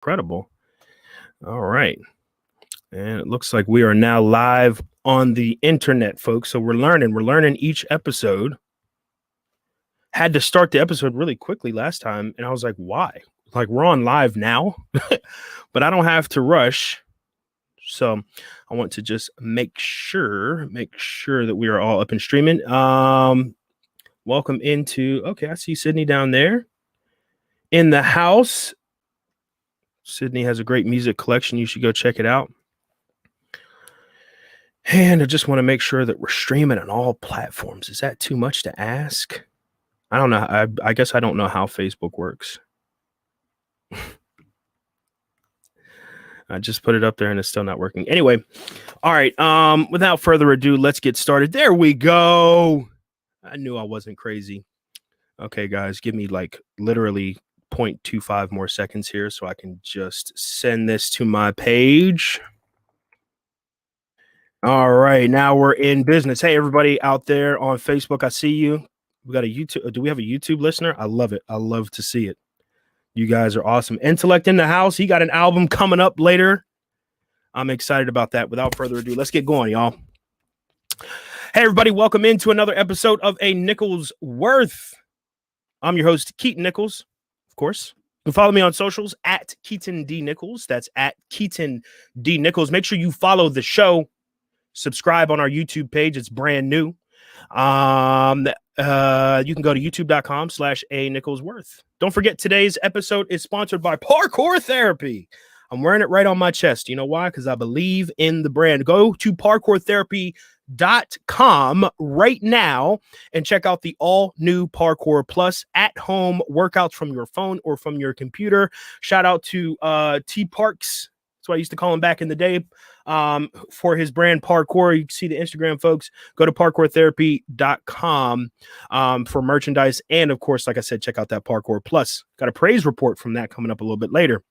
Incredible. All right. And it looks like we are now live on the internet, folks. So we're learning each episode. Had to start the episode really quickly last time. And I was like, why? Like, we're on live now, but I don't have to rush. So I want to just make sure that we are all up and streaming. Welcome into, okay, I see Sydney down there in the house. Sydney has a great music collection. You should go check it out. And I just want to make sure that we're streaming on all platforms. Is that too much to ask? I don't know. I guess I don't know how Facebook works. I just put it up there and it's still not working. Anyway, all right. Without further ado, let's get started. There we go. I knew I wasn't crazy. Okay, guys, give me like literally 0.25 more seconds here so I can just send this to my page. All right, now we're in business. Hey, everybody out there on Facebook, I see you. We got a YouTube. Do we have a YouTube listener? I love it. I love to see it. You guys are awesome. Intellect in the house. He got an album coming up later. I'm excited about that. Without further ado, let's get going, y'all. Hey, everybody. Welcome into another episode of A Nichols Worth. I'm your host, Keaton Nichols, of course. You can follow me on socials at Keaton D. Nichols. That's at Keaton D. Nichols. Make sure you follow the show. Subscribe on our YouTube page. It's brand new. You can go to youtube.com/A Nichols Worth. Don't forget, today's episode is sponsored by Parkour Therapy. I'm wearing it right on my chest. You know why? Because I believe in the brand. Go to parkourtherapy.com right now and check out the all new Parkour Plus at home workouts from your phone or from your computer. Shout out to T Parks. That's what I used to call him back in the day, for his brand Parkour. You can see the Instagram, folks. Go to parkourtherapy.com for merchandise. And, of course, like I said, check out that Parkour Plus. Got a praise report from that coming up a little bit later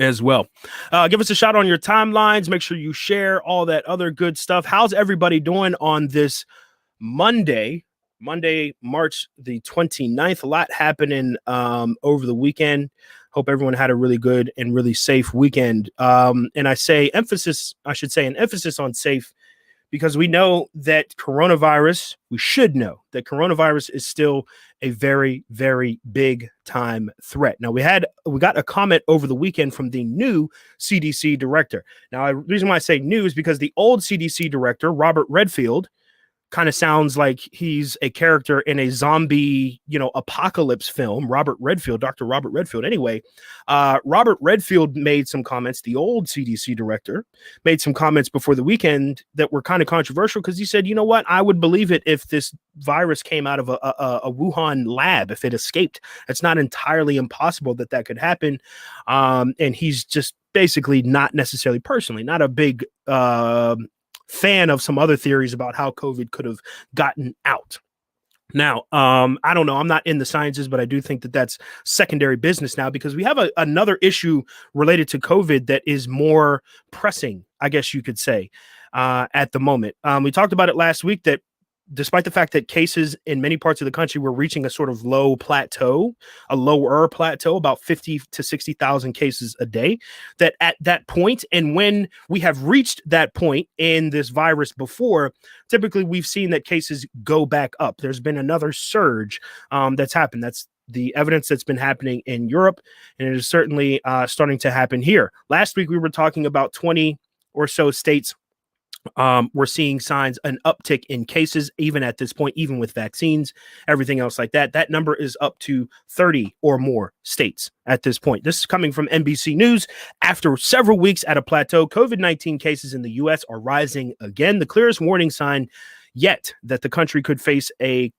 as well. Give us a shout on your timelines. Make sure you share all that other good stuff. How's everybody doing on this Monday, March the 29th? A lot happening over the weekend. Hope everyone had a really good and really safe weekend. And I should say an emphasis on safe, because we know that we should know that coronavirus is still a very, very big time threat. Now, we got a comment over the weekend from the new CDC director. Now, the reason why I say new is because the old CDC director, Robert Redfield, kind of sounds like he's a character in a zombie, apocalypse film. Dr. Robert Redfield. Anyway, Robert Redfield made some comments. The old CDC director made some comments before the weekend that were kind of controversial, because he said, you know what? I would believe it if this virus came out of a Wuhan lab, if it escaped. It's not entirely impossible that could happen. And he's just basically not necessarily personally, not a big, fan of some other theories about how COVID could have gotten out. Now, I don't know. I'm not in the sciences, but I do think that that's secondary business now, because we have another issue related to COVID that is more pressing, I guess you could say, at the moment. We talked about it last week, that despite the fact that cases in many parts of the country were reaching a sort of lower plateau, about 50 to 60,000 cases a day, that at that point, and when we have reached that point in this virus before, typically we've seen that cases go back up. There's been another surge that's happened. That's the evidence that's been happening in Europe, and it is certainly starting to happen here. Last week, we were talking about 20 or so states. We're seeing signs, an uptick in cases, even at this point, even with vaccines, everything else like that. That number is up to 30 or more states at this point. This is coming from NBC News. After several weeks at a plateau, COVID-19 cases in the U.S. are rising again. The clearest warning sign yet that the country could face a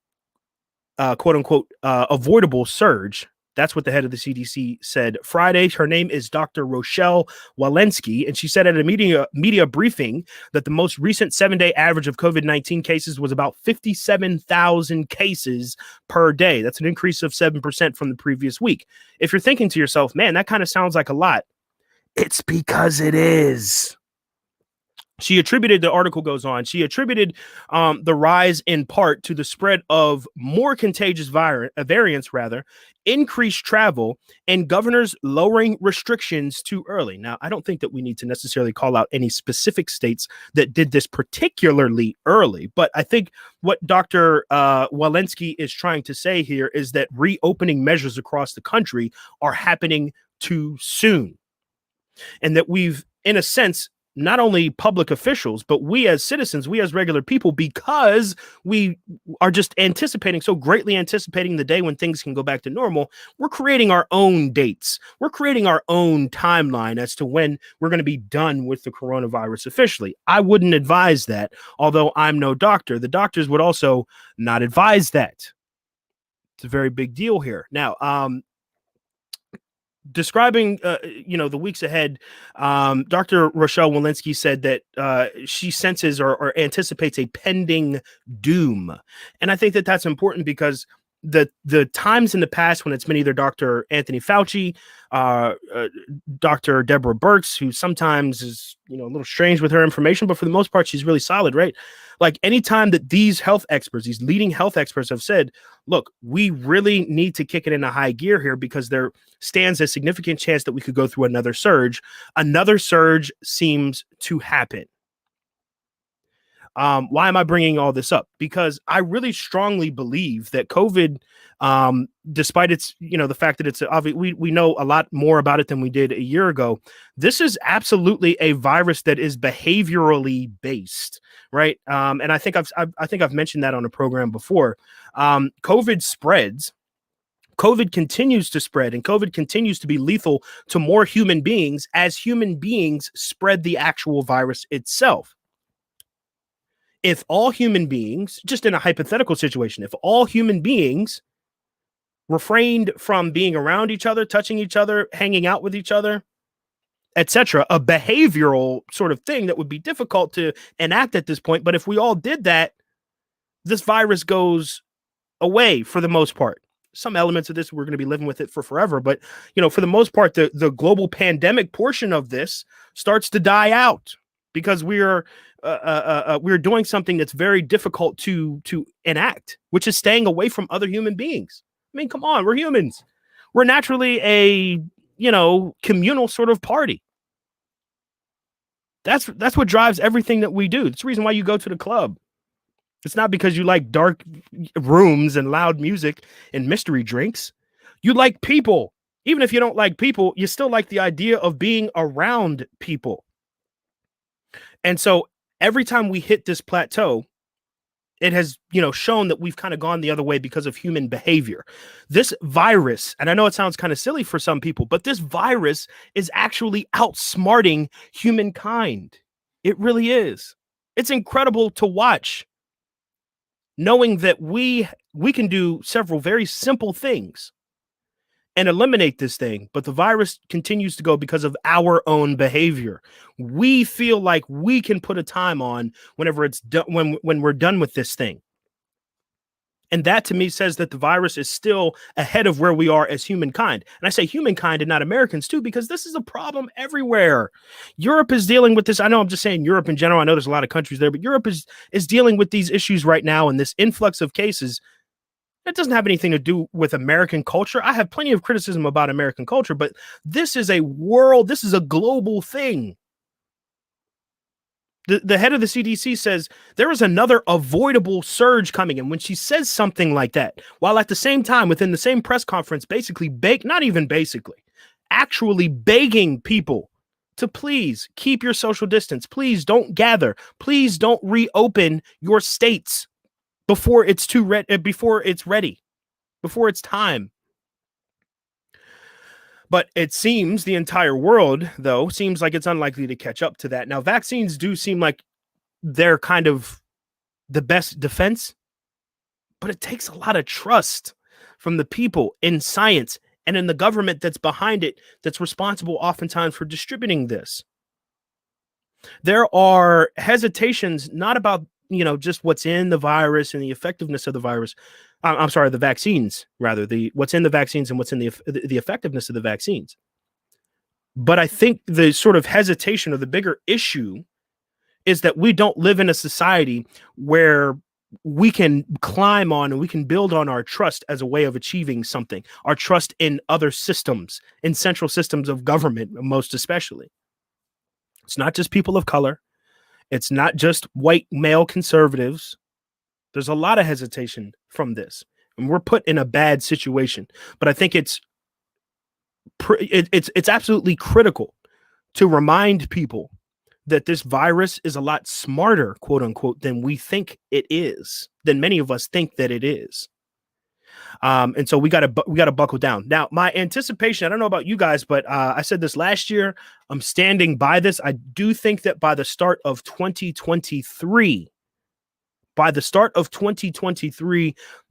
quote unquote avoidable surge. That's what the head of the CDC said Friday. Her name is Dr. Rochelle Walensky, and she said at a media briefing that the most recent 7-day average of COVID-19 cases was about 57,000 cases per day. That's an increase of 7% from the previous week. If you're thinking to yourself, man, that kind of sounds like a lot, it's because it is. The article goes on, she attributed the rise in part to the spread of more contagious variants, increased travel, and governors lowering restrictions too early. Now, I don't think that we need to necessarily call out any specific states that did this particularly early, but I think what Dr. Walensky is trying to say here is that reopening measures across the country are happening too soon, and that we've, in a sense, not only public officials, but we as citizens, we as regular people, because we are just so greatly anticipating the day when things can go back to normal, we're creating our own dates. We're creating our own timeline as to when we're going to be done with the coronavirus officially. I wouldn't advise that, although I'm no doctor. The doctors would also not advise that. It's a very big deal here. Now, describing the weeks ahead, Dr. Rochelle Walensky said that she senses or anticipates a pending doom, and I think that that's important because the times in the past when it's been either Dr. Anthony Fauci, Dr. Deborah Birx, who sometimes is a little strange with her information, but for the most part she's really solid, right? Like, anytime that these leading health experts have said, look, we really need to kick it into high gear here because there stands a significant chance that we could go through another surge seems to happen. Why am I bringing all this up? Because I really strongly believe that COVID, despite its, the fact that it's we know a lot more about it than we did a year ago. This is absolutely a virus that is behaviorally based, right? And I think I've mentioned that on a program before. COVID spreads. COVID continues to spread, and COVID continues to be lethal to more human beings as human beings spread the actual virus itself. If all human beings, just in a hypothetical situation, if all human beings refrained from being around each other, touching each other, hanging out with each other, etc., a behavioral sort of thing that would be difficult to enact at this point, but if we all did that, this virus goes away for the most part. Some elements of this, we're going to be living with it for forever, but for the most part, the global pandemic portion of this starts to die out because we're doing something that's very difficult to enact, which is staying away from other human beings. I mean, come on, we're humans. We're naturally a communal sort of party. That's what drives everything that we do. It's the reason why you go to the club. It's not because you like dark rooms and loud music and mystery drinks. You like people. Even if you don't like people, you still like the idea of being around people. And so every time we hit this plateau, it has, shown that we've kind of gone the other way because of human behavior. This virus, and I know it sounds kind of silly for some people, but this virus is actually outsmarting humankind. It really is. It's incredible to watch, knowing that we can do several very simple things and eliminate this thing, but the virus continues to go because of our own behavior. We feel like we can put a time on whenever it's done, when we're done with this thing. And that to me says that the virus is still ahead of where we are as humankind. And I say humankind and not Americans too, because this is a problem everywhere. Europe is dealing with this. I know I'm just saying Europe in general. I know there's a lot of countries there, but Europe is dealing with these issues right now. And this influx of cases, it doesn't have anything to do with American culture. I have plenty of criticism about American culture, but this is a global thing. The head of the CDC says there is another avoidable surge coming. And when she says something like that, while at the same time, within the same press conference, actually begging people to please keep your social distance. Please don't gather. Please don't reopen your states before it's before it's ready, before it's time. But it seems the entire world, though, seems like it's unlikely to catch up to that. Now, vaccines do seem like they're kind of the best defense, but it takes a lot of trust from the people in science and in the government that's behind it, that's responsible oftentimes for distributing this. There are hesitations not about just what's in the virus and the effectiveness of the virus. I'm sorry, the vaccines, rather, what's in the vaccines and what's in the effectiveness of the vaccines. But I think the sort of hesitation or the bigger issue is that we don't live in a society where we can climb on and we can build on our trust as a way of achieving something, our trust in other systems, in central systems of government, most especially. It's not just people of color. It's not just white male conservatives. There's a lot of hesitation from this, and we're put in a bad situation. But I think it's absolutely critical to remind people that this virus is a lot smarter, quote unquote, than we think it is, than many of us think that it is. And so we got to buckle down. Now, my anticipation, I don't know about you guys, but I said this last year. I'm standing by this. I do think that by the start of 2023,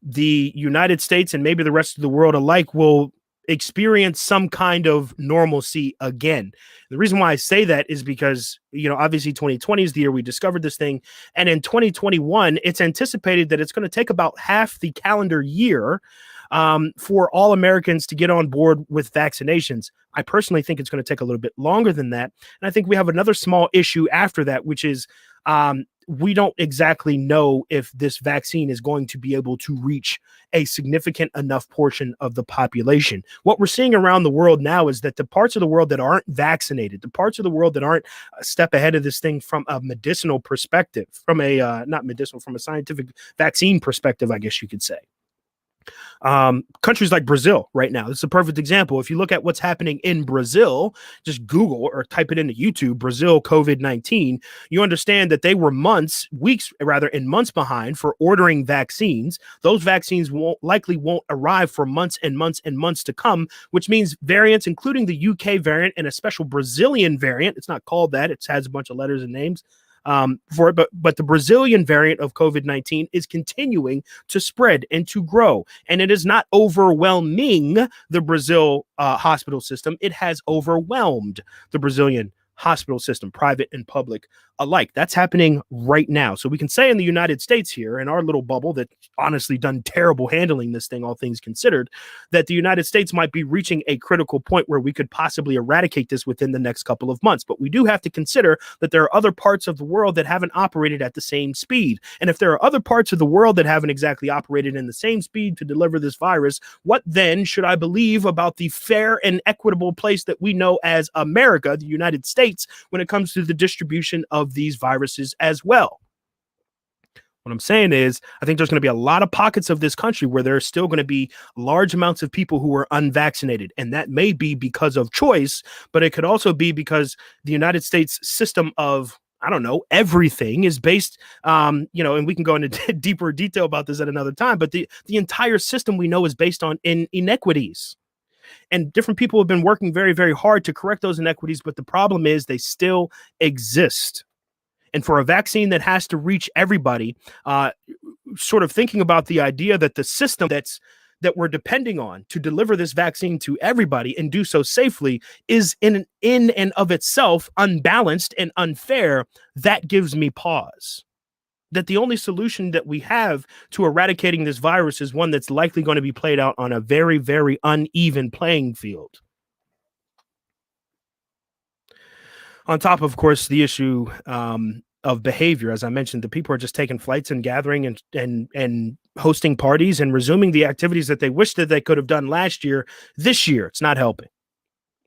the United States and maybe the rest of the world alike will experience some kind of normalcy again. The reason why I say that is because, obviously 2020 is the year we discovered this thing. And in 2021, it's anticipated that it's going to take about half the calendar year for all Americans to get on board with vaccinations. I personally think it's going to take a little bit longer than that. And I think we have another small issue after that, which is we don't exactly know if this vaccine is going to be able to reach a significant enough portion of the population. What we're seeing around the world now is that the parts of the world that aren't vaccinated, the parts of the world that aren't a step ahead of this thing from a medicinal perspective, from a from a scientific vaccine perspective, I guess you could say. Countries like Brazil right now, this is a perfect example. If you look at what's happening in Brazil, just Google or type it into YouTube, Brazil COVID-19, you understand that they were months behind for ordering vaccines. Those vaccines won't arrive for months and months and months to come, which means variants, including the UK variant and a special Brazilian variant. It's not called that. It has a bunch of letters and names for it, but the Brazilian variant of COVID-19 is continuing to spread and to grow, and it is not overwhelming the Brazil hospital system. It has overwhelmed the Brazilian hospital system, private and public alike. That's happening right now. So we can say in the United States here, in our little bubble that honestly done terrible handling this thing, all things considered, that the United States might be reaching a critical point where we could possibly eradicate this within the next couple of months. But we do have to consider that there are other parts of the world that haven't operated at the same speed. And if there are other parts of the world that haven't exactly operated in the same speed to deliver this virus, what then should I believe about the fair and equitable place that we know as America, the United States, when it comes to the distribution of these viruses as well? What I'm saying is, I think there's going to be a lot of pockets of this country where there are still going to be large amounts of people who are unvaccinated. And that may be because of choice, but it could also be because the United States system of, I don't know, everything is based, and we can go into deeper detail about this at another time, but the entire system we know is based on inequities. And different people have been working very, very hard to correct those inequities, but the problem is they still exist. And for a vaccine that has to reach everybody, sort of thinking about the idea that the system that we're depending on to deliver this vaccine to everybody and do so safely is in and of itself unbalanced and unfair, that gives me pause. That the only solution that we have to eradicating this virus is one that's likely going to be played out on a very, very uneven playing field. On top of course, the issue of behavior, as I mentioned, the people are just taking flights and gathering and hosting parties and resuming the activities that they wish that they could have done last year. This year, it's not helping.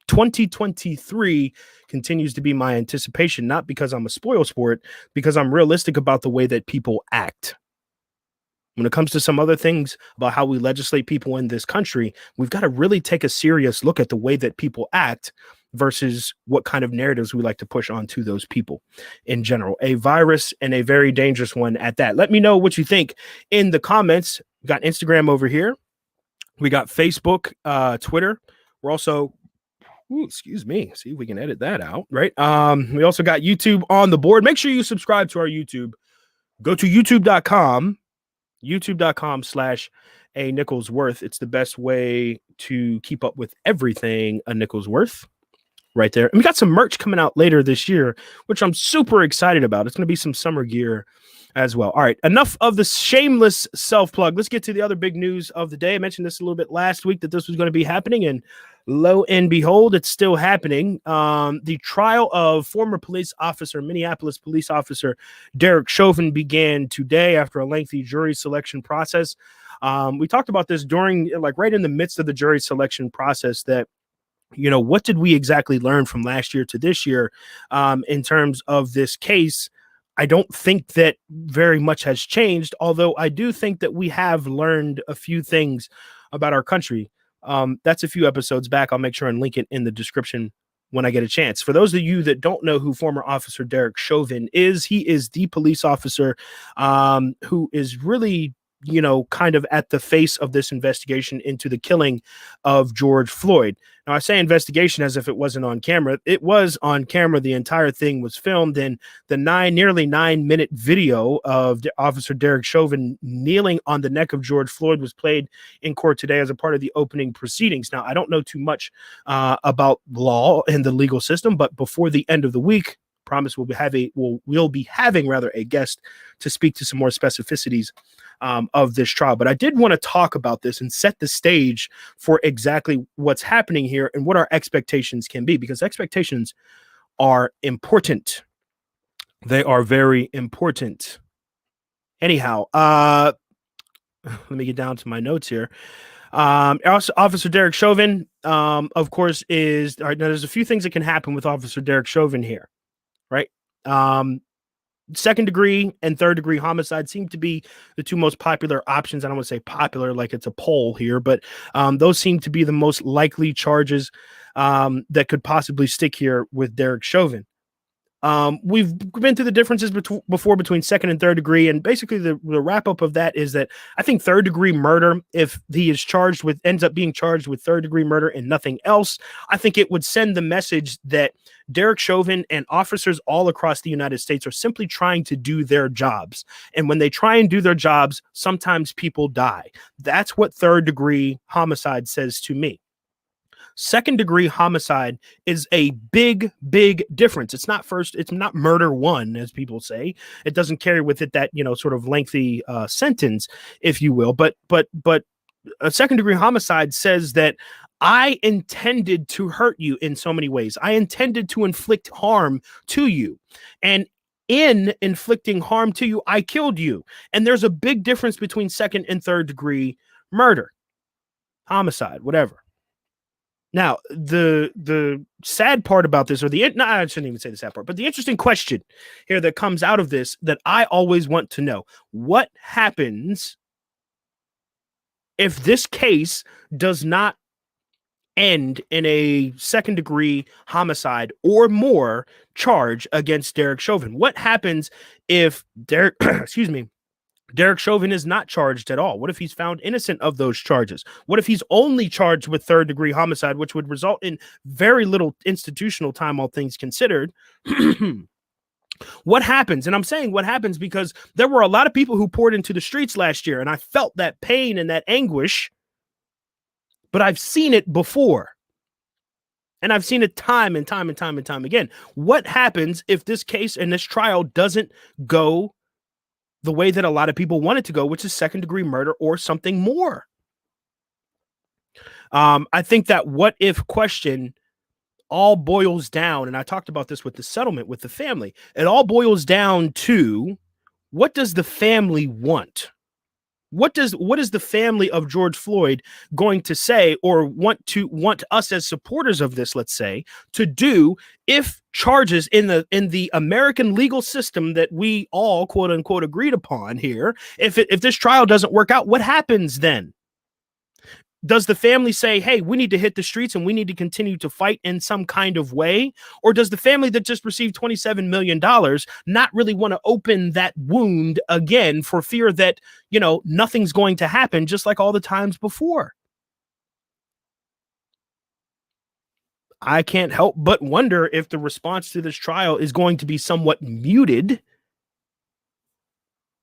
2023 continues to be my anticipation, not because I'm a spoil sport, because I'm realistic about the way that people act. When it comes to some other things about how we legislate people in this country, we've got to really take a serious look at the way that people act versus what kind of narratives we like to push onto those people in general. A virus, and a very dangerous one at that. Let me know what you think in the comments. We got Instagram over here. We got Facebook, Twitter. We're also, excuse me, see if we can edit that out, right? We also got YouTube on the board. Make sure you subscribe to our YouTube. Go to youtube.com/a Nicholsworth. It's the best way to keep up with everything a Nicholsworth right there. And we got some merch coming out later this year, which I'm super excited about. It's going to be some summer gear as well. All right, enough of the shameless self-plug. Let's get to the other big news of the day. I mentioned this a little bit last week that this was going to be happening, and Lo and behold, it's still happening. The trial of former Minneapolis police officer Derek Chauvin began today after a lengthy jury selection process. We talked about this during, like, right in the midst of the jury selection process, that, what did we exactly learn from last year to this year in terms of this case? I don't think that very much has changed, although I do think that we have learned a few things about our country. That's a few episodes back. I'll make sure and link it in the description when I get a chance. For those of you that don't know who former officer Derek Chauvin is, he is the police officer who is really, kind of at the face of this investigation into the killing of George Floyd. Now, I say investigation as if it wasn't on camera. It was on camera. The entire thing was filmed, and the nearly 9-minute video of Officer Derek Chauvin kneeling on the neck of George Floyd was played in court today as a part of the opening proceedings. Now, I don't know too much about law and the legal system, but before the end of the week, promise we'll be having a guest to speak to some more specificities of this trial. But I did want to talk about this and set the stage for exactly what's happening here and what our expectations can be, because expectations are important. They are very important. Anyhow, let me get down to my notes here. Officer Derek Chauvin, of course, is all right. Now, there's a few things that can happen with Officer Derek Chauvin here, right? Second degree and third degree homicide seem to be the two most popular options. I don't want to say popular like it's a poll here, but those seem to be the most likely charges that could possibly stick here with Derek Chauvin. We've been through the differences before between second and third degree, and basically the wrap up of that is that I think third degree murder, if he is ends up being charged with third degree murder and nothing else, I think it would send the message that Derek Chauvin and officers all across the United States are simply trying to do their jobs. And when they try and do their jobs, sometimes people die. That's what third degree homicide says to me. Second degree homicide is a big difference. It's not murder one, as people say. It doesn't carry with it that, sort of lengthy sentence, if you will. But a second degree homicide says that I intended to hurt you in so many ways. I intended to inflict harm to you. And in inflicting harm to you, I killed you. And there's a big difference between second and third degree murder, homicide, whatever. Now, the sad part about this, I shouldn't even say the sad part, but the interesting question here that comes out of this that I always want to know: what happens if this case does not end in a second degree homicide or more charge against Derek Chauvin? What happens if Derek Chauvin is not charged at all? What if he's found innocent of those charges? What if he's only charged with third degree homicide, which would result in very little institutional time, all things considered? What happens? And I'm saying what happens because there were a lot of people who poured into the streets last year, and I felt that pain and that anguish, but I've seen it before. And I've seen it time and time and time and time again. What happens if this case and this trial doesn't go the way that a lot of people want it to go, which is second degree murder or something more? I think that what if question all boils down, and I talked about this with the settlement with the family, it all boils down to, what does the family want? What is the family of George Floyd going to say, or want us as supporters of this, let's say, to do if charges in the American legal system that we all quote unquote agreed upon here, if this trial doesn't work out, what happens then? Does the family say, hey, we need to hit the streets and we need to continue to fight in some kind of way? Or does the family that just received $27 million not really want to open that wound again for fear that, nothing's going to happen just like all the times before? I can't help but wonder if the response to this trial is going to be somewhat muted,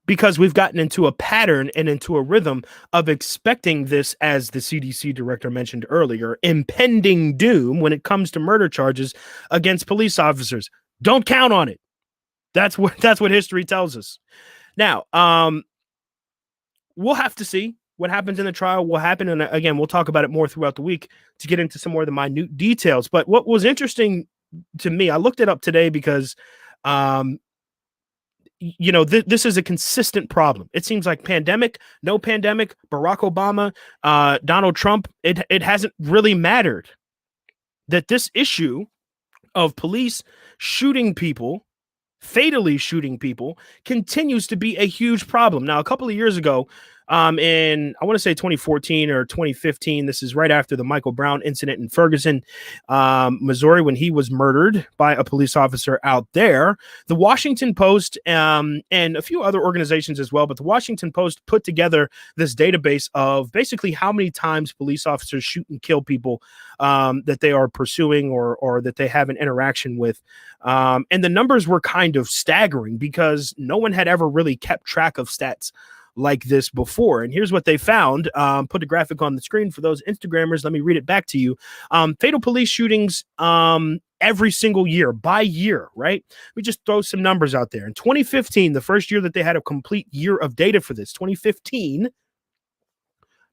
because we've gotten into a pattern and into a rhythm of expecting this, as the CDC director mentioned earlier, impending doom when it comes to murder charges against police officers. Don't count on it. That's what history tells us. Now, we'll have to see. What happens in the trial will happen. And again, we'll talk about it more throughout the week to get into some more of the minute details. But what was interesting to me, I looked it up today because, this is a consistent problem. It seems like pandemic, no pandemic, Barack Obama, Donald Trump, it hasn't really mattered that this issue of police shooting people, fatally shooting people, continues to be a huge problem. Now, a couple of years ago, in I want to say 2014 or 2015, this is right after the Michael Brown incident in Ferguson, Missouri, when he was murdered by a police officer out there. The Washington Post and a few other organizations as well, but the Washington Post put together this database of basically how many times police officers shoot and kill people that they are pursuing or that they have an interaction with. And the numbers were kind of staggering because no one had ever really kept track of stats like this before. And here's what they found. Put a graphic on the screen for those Instagrammers. Let me read it back to you. Fatal police shootings every single year by year, right? We just throw some numbers out there. In 2015, the first year that they had a complete year of data for this, 2015,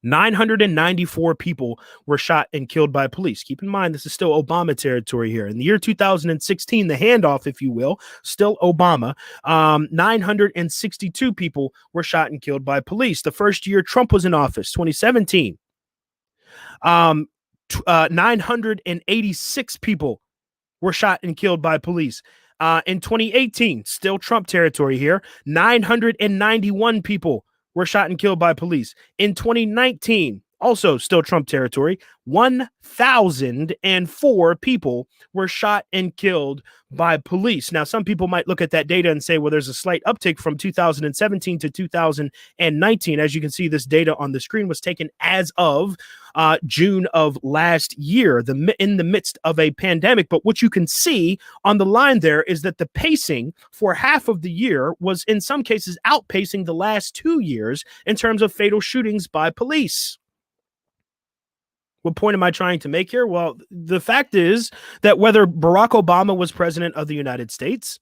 994 people were shot and killed by police. Keep in mind, this is still Obama territory here. In the year 2016, the handoff, if you will, still Obama, 962 people were shot and killed by police. The first year Trump was in office, 2017, 986 people were shot and killed by police. In 2018, still Trump territory here, 991 people were shot and killed by police. In 2019, also still Trump territory, 1,004 people were shot and killed by police. Now, some people might look at that data and say, well, there's a slight uptick from 2017 to 2019. As you can see, this data on the screen was taken as of June of last year, in the midst of a pandemic. But what you can see on the line there is that the pacing for half of the year was in some cases outpacing the last 2 years in terms of fatal shootings by police. What point am I trying to make here? Well, the fact is that whether Barack Obama was president of the United States,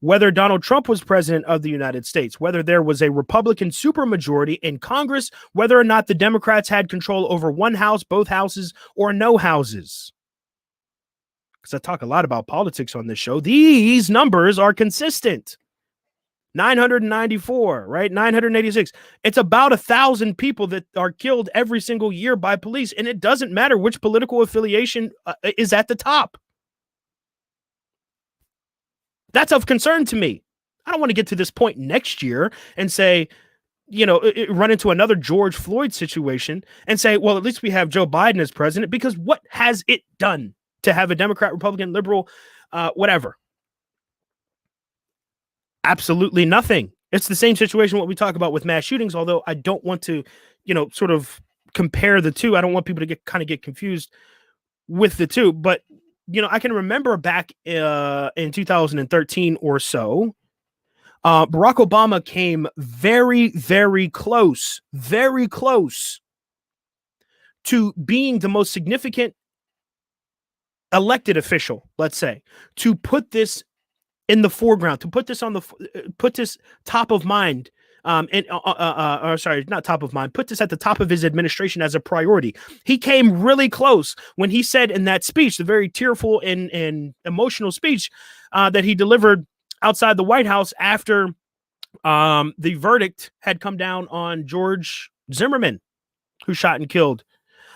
whether Donald Trump was president of the United States, whether there was a Republican supermajority in Congress, whether or not the Democrats had control over one house, both houses, or no houses, because I talk a lot about politics on this show, these numbers are consistent. 994, right? 986. It's about 1,000 people that are killed every single year by police, and it doesn't matter which political affiliation is at the top. That's of concern to me. I don't want to get to this point next year and say, run into another George Floyd situation and say, well, at least we have Joe Biden as president, because what has it done to have a Democrat, Republican, liberal, whatever? Absolutely nothing. It's the same situation what we talk about with mass shootings, although I don't want to, sort of compare the two. I don't want people to get confused with the two. But, I can remember back in 2013 or so, Barack Obama came very, very close to being the most significant elected official, let's say, to put this in the foreground, to put this put this top of mind, sorry, not top of mind, put this at the top of his administration as a priority. He came really close when he said in that speech, the very tearful and emotional speech that he delivered outside the White House after the verdict had come down on George Zimmerman, who shot and killed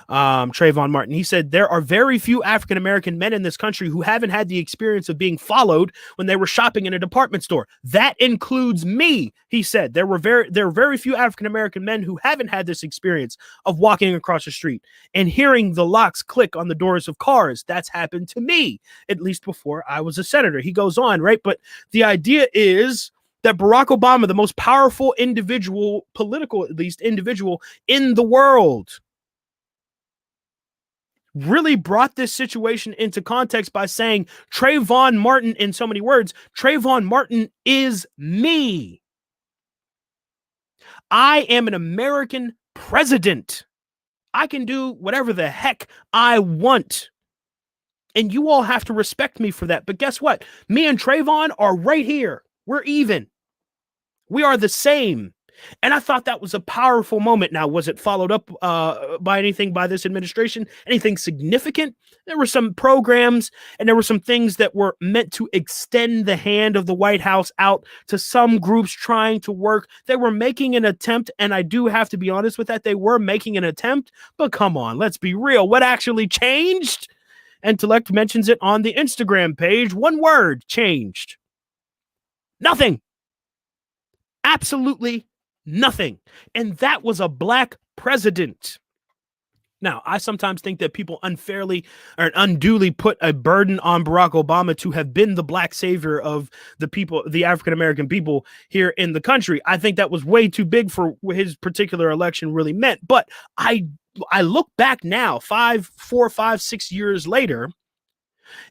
Trayvon Martin. He said, there are very few African-American men in this country who haven't had the experience of being followed when they were shopping in a department store. That includes me, he said. There are very few African-American men who haven't had this experience of walking across the street and hearing the locks click on the doors of cars. That's happened to me, at least before I was a senator. He goes on, right? But the idea is that Barack Obama, the most powerful individual, political at least, individual in the world, really brought this situation into context by saying Trayvon Martin, in so many words, Trayvon Martin is me. I am an American president. I can do whatever the heck I want. And you all have to respect me for that. But guess what? Me and Trayvon are right here. We're even. We are the same. And I thought that was a powerful moment. Now, was it followed up by anything by this administration? Anything significant? There were some programs and there were some things that were meant to extend the hand of the White House out to some groups trying to work. They were making an attempt, and I do have to be honest with that. They were making an attempt, but come on, let's be real. What actually changed? Intellect mentions it on the Instagram page. One word: changed. Nothing. Absolutely nothing. And that was a black president. Now, I sometimes think that people unfairly or unduly put a burden on Barack Obama to have been the black savior of the people, the African-American people here in the country. I think that was way too big for what his particular election really meant. But I look back now, 4, 5, 6 years later,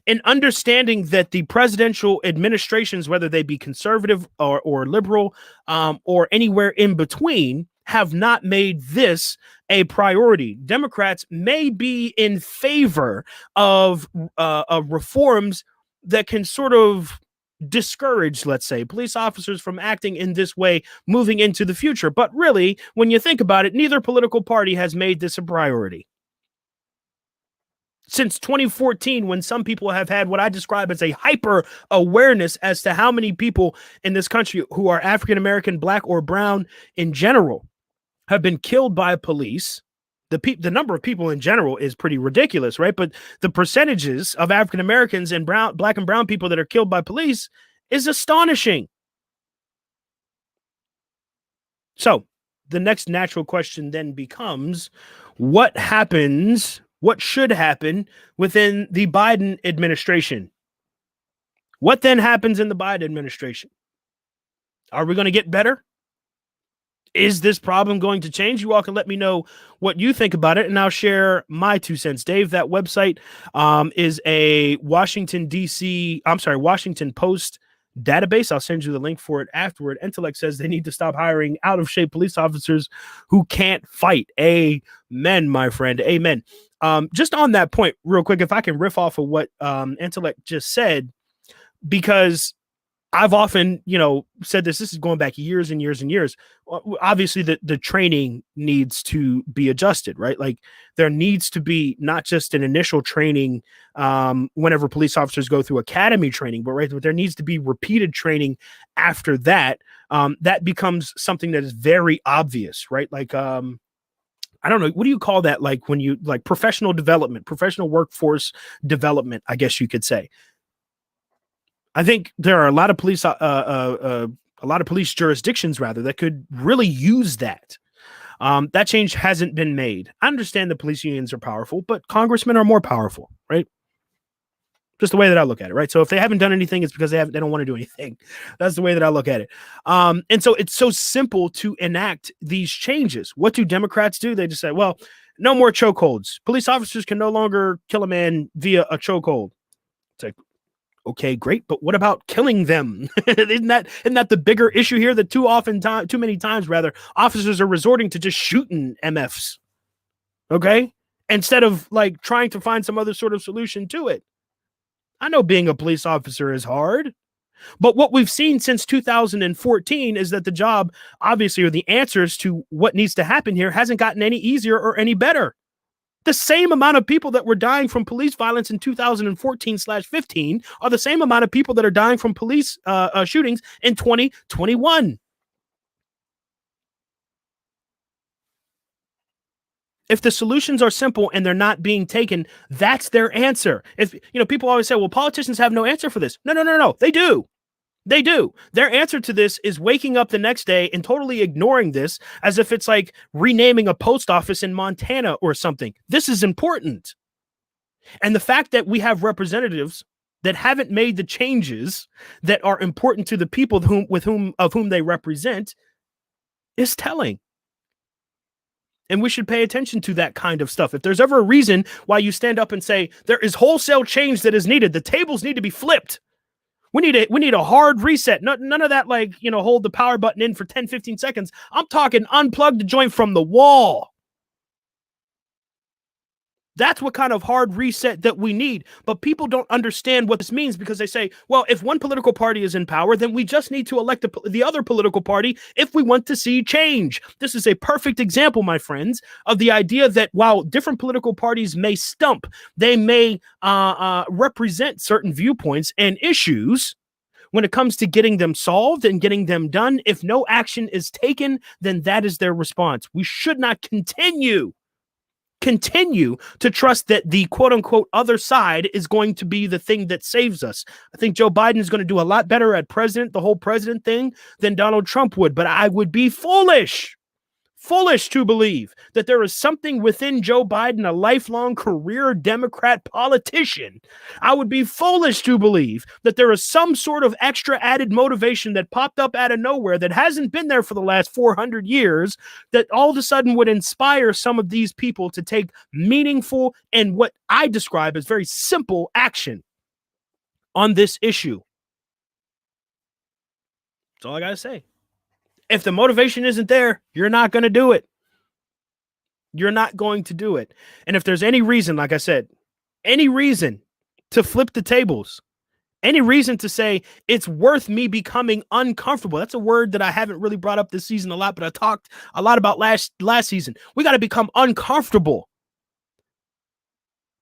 in understanding that the presidential administrations, whether they be conservative or liberal or anywhere in between, have not made this a priority. Democrats may be in favor of reforms that can sort of discourage, let's say, police officers from acting in this way moving into the future. But really, when you think about it, neither political party has made this a priority. Since 2014, when some people have had what I describe as a hyper awareness as to how many people in this country who are African-American, black, or brown in general have been killed by police. The number of people in general is pretty ridiculous, right? But the percentages of African-Americans and black and brown people that are killed by police is astonishing. So the next natural question then becomes, what happens? What should happen within the Biden administration? What then happens in the Biden administration? Are we going to get better? Is this problem going to change? You all can let me know what you think about it, and I'll share my 2 cents. Dave, that website is a Washington Post database. I'll send you the link for it afterward. Intellect says they need to stop hiring out-of-shape police officers who can't fight. Amen, my friend. Amen. Just on that point, real quick, if I can riff off of what Intellect just said, because I've often, said this is going back years and years and years. Obviously, the training needs to be adjusted, right? Like there needs to be not just an initial training whenever police officers go through academy training, but there needs to be repeated training after that. That becomes something that is very obvious, right? Like, I don't know, what do you call that? Like when you like professional development, professional workforce development, I guess you could say. I think there are a lot of police jurisdictions rather that could really use that. That change hasn't been made. I understand the police unions are powerful, but congressmen are more powerful, right? Just the way that I look at it, right? So if they haven't done anything, it's because they don't want to do anything. That's the way that I look at it. And so it's so simple to enact these changes. What do Democrats do? They just say, well, no more chokeholds. Police officers can no longer kill a man via a chokehold. It's like, okay, great, but what about killing them? Isn't that the bigger issue here? That too many times, officers are resorting to just shooting MFs, okay, instead of like trying to find some other sort of solution to it. I know being a police officer is hard, but what we've seen since 2014 is that the job, obviously, or the answers to what needs to happen here hasn't gotten any easier or any better. The same amount of people that were dying from police violence in 2014/15 are the same amount of people that are dying from police shootings in 2021. If the solutions are simple and they're not being taken, that's their answer. If people always say, well, politicians have no answer for this. No. They do. They do. Their answer to this is waking up the next day and totally ignoring this as if it's like renaming a post office in Montana or something. This is important. And the fact that we have representatives that haven't made the changes that are important to the people of whom they represent is telling. And we should pay attention to that kind of stuff. If there's ever a reason why you stand up and say there is wholesale change that is needed, the tables need to be flipped. We need a hard reset. None of that, like, hold the power button in for 10, 15 seconds. I'm talking unplug the joint from the wall. That's what kind of hard reset that we need. But people don't understand what this means because they say, well, if one political party is in power, then we just need to elect the other political party if we want to see change. This is a perfect example, my friends, of the idea that while different political parties may stump, they may represent certain viewpoints and issues. When it comes to getting them solved and getting them done, if no action is taken, then that is their response. We should not continue to trust that the quote unquote other side is going to be the thing that saves us. I think Joe Biden is going to do a lot better at the whole president thing, than Donald Trump would. But I would be foolish to believe that there is something within Joe Biden, a lifelong career Democrat politician. I would be foolish to believe that there is some sort of extra added motivation that popped up out of nowhere that hasn't been there for the last 400 years that all of a sudden would inspire some of these people to take meaningful and what I describe as very simple action on this issue. That's all I got to say. If the motivation isn't there, you're not going to do it. You're not going to do it. And if there's any reason, like I said, any reason to flip the tables, any reason to say it's worth me becoming uncomfortable. That's a word that I haven't really brought up this season a lot, but I talked a lot about last season. We got to become uncomfortable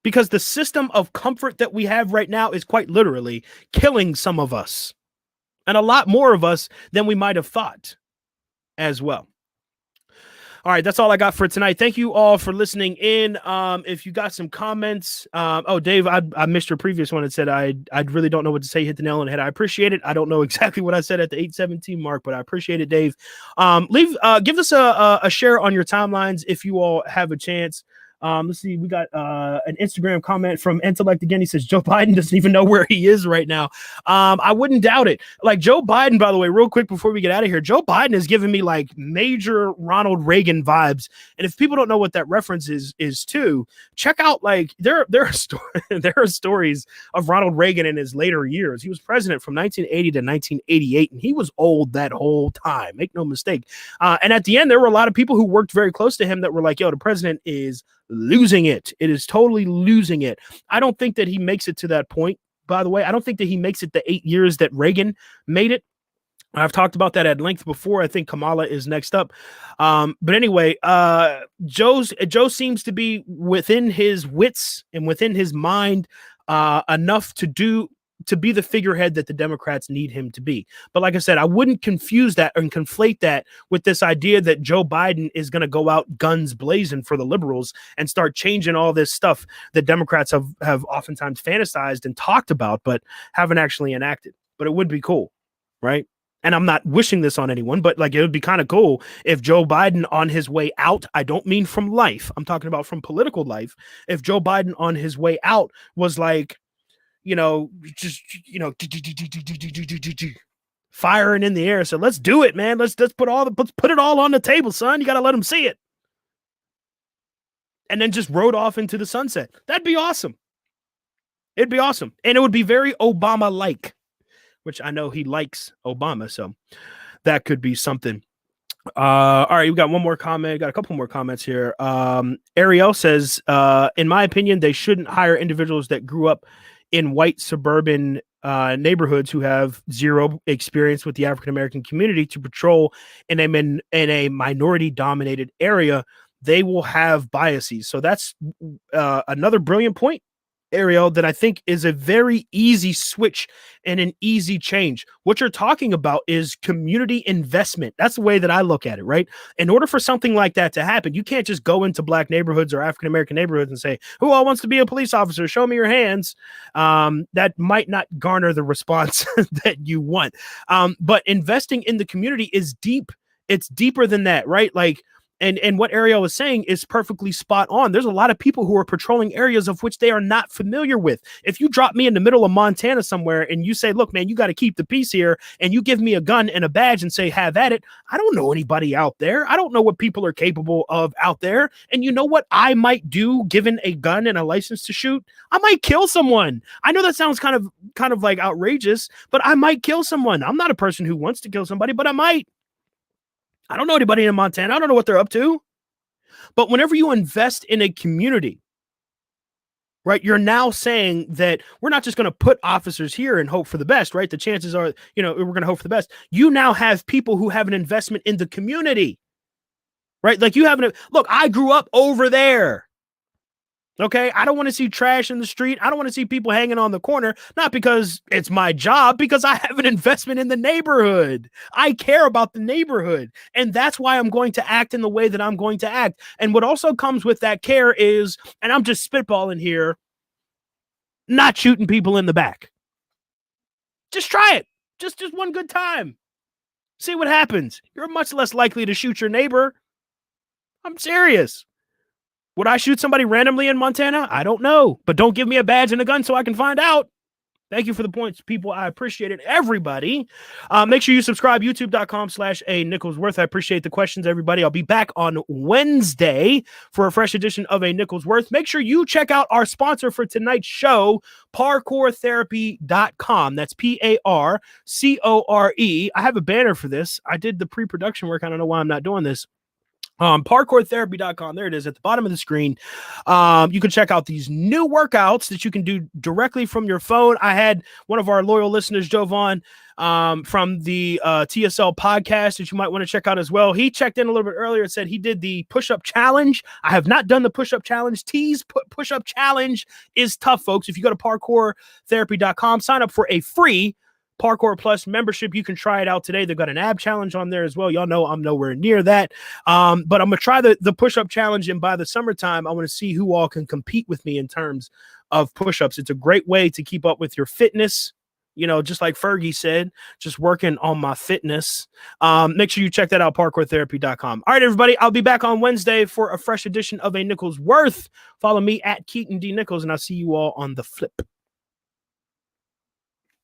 because the system of comfort that we have right now is quite literally killing some of us, and a lot more of us than we might have thought as well. All right, that's all I got for tonight. Thank you all for listening in. If you got some comments, Dave, I missed your previous one. It said I really don't know what to say. Hit the nail on the head. I appreciate it. I don't know exactly what I said at the 8:17 mark, but I appreciate it, Dave. Give us a share on your timelines if you all have a chance. Let's see. We got an Instagram comment from Intellect again. He says Joe Biden doesn't even know where he is right now. I wouldn't doubt it. Like Joe Biden, by the way, real quick before we get out of here, Joe Biden is giving me like major Ronald Reagan vibes. And if people don't know what that reference is too, check out like there are stories of Ronald Reagan in his later years. He was president from 1980 to 1988, and he was old that whole time. Make no mistake. And at the end, there were a lot of people who worked very close to him that were like, yo, the president is losing it. It is totally losing it. I don't think that he makes it to that point, by the way. I don't think that he makes it the 8 years that Reagan made it. I've talked about that at length before. I think Kamala is next up. But anyway, Joe seems to be within his wits and within his mind enough to be the figurehead that the Democrats need him to be. But like I said, I wouldn't confuse that and conflate that with this idea that Joe Biden is going to go out guns blazing for the liberals and start changing all this stuff that Democrats have oftentimes fantasized and talked about, but haven't actually enacted. But it would be cool, right? And I'm not wishing this on anyone, but like it would be kind of cool if Joe Biden on his way out, I don't mean from life, I'm talking about from political life, if Joe Biden on his way out was like, firing in the air. So let's do it, man. Let's put it all on the table, son. You got to let them see it. And then just rode off into the sunset. That'd be awesome. It'd be awesome. And it would be very Obama-like, which I know he likes Obama. So that could be something. All right, we got one more comment. Got a couple more comments here. Ariel says, in my opinion, they shouldn't hire individuals that grew up in white suburban neighborhoods who have zero experience with the African-American community to patrol in a minority-dominated area. They will have biases. So that's another brilliant point, Ariel, that I think is a very easy switch and an easy change. What you're talking about is community investment. That's the way that I look at it, right? In order for something like that to happen, you can't just go into black neighborhoods or African-American neighborhoods and say, who all wants to be a police officer? Show me your hands. That might not garner the response that you want. But investing in the community is deep. It's deeper than that, right? Like, And what Ariel was saying is perfectly spot on. There's a lot of people who are patrolling areas of which they are not familiar with. If you drop me in the middle of Montana somewhere and you say, look, man, you got to keep the peace here, and you give me a gun and a badge and say, have at it. I don't know anybody out there. I don't know what people are capable of out there. And you know what I might do given a gun and a license to shoot? I might kill someone. I know that sounds kind of like outrageous, but I might kill someone. I'm not a person who wants to kill somebody, but I might. I don't know anybody in Montana. I don't know what they're up to. But whenever you invest in a community, right? You're now saying that we're not just going to put officers here and hope for the best, right? The chances are, we're going to hope for the best. You now have people who have an investment in the community, right? Like look, I grew up over there. Okay, I don't want to see trash in the street. I don't want to see people hanging on the corner, not because it's my job, because I have an investment in the neighborhood. I care about the neighborhood. And that's why I'm going to act in the way that I'm going to act. And what also comes with that care is, and I'm just spitballing here, not shooting people in the back. Just try it. Just one good time. See what happens. You're much less likely to shoot your neighbor. I'm serious. Would I shoot somebody randomly in Montana? I don't know, but don't give me a badge and a gun so I can find out. Thank you for the points, people. I appreciate it. Everybody, make sure you subscribe, youtube.com/A Nicholsworth. I appreciate the questions, everybody. I'll be back on Wednesday for a fresh edition of A Nicholsworth. Make sure you check out our sponsor for tonight's show, parkourtherapy.com. That's PARCORE. I have a banner for this. I did the pre-production work. I don't know why I'm not doing this. Parkourtherapy.com. There it is at the bottom of the screen. You can check out these new workouts that you can do directly from your phone. I had one of our loyal listeners, Jovan, from the TSL podcast that you might want to check out as well. He checked in a little bit earlier and said he did the push-up challenge. I have not done the push-up challenge. Push-up challenge is tough, folks. If you go to parkourtherapy.com, sign up for a free Parkour Plus membership. You can try it out today. They've got an ab challenge on there as well. Y'all know I'm nowhere near that. But I'm going to try the push-up challenge, and by the summertime, I want to see who all can compete with me in terms of push-ups. It's a great way to keep up with your fitness. Just like Fergie said, just working on my fitness. Make sure you check that out, parkourtherapy.com. All right, everybody. I'll be back on Wednesday for a fresh edition of A Nicholsworth. Follow me at Keaton D. Nichols, and I'll see you all on the flip.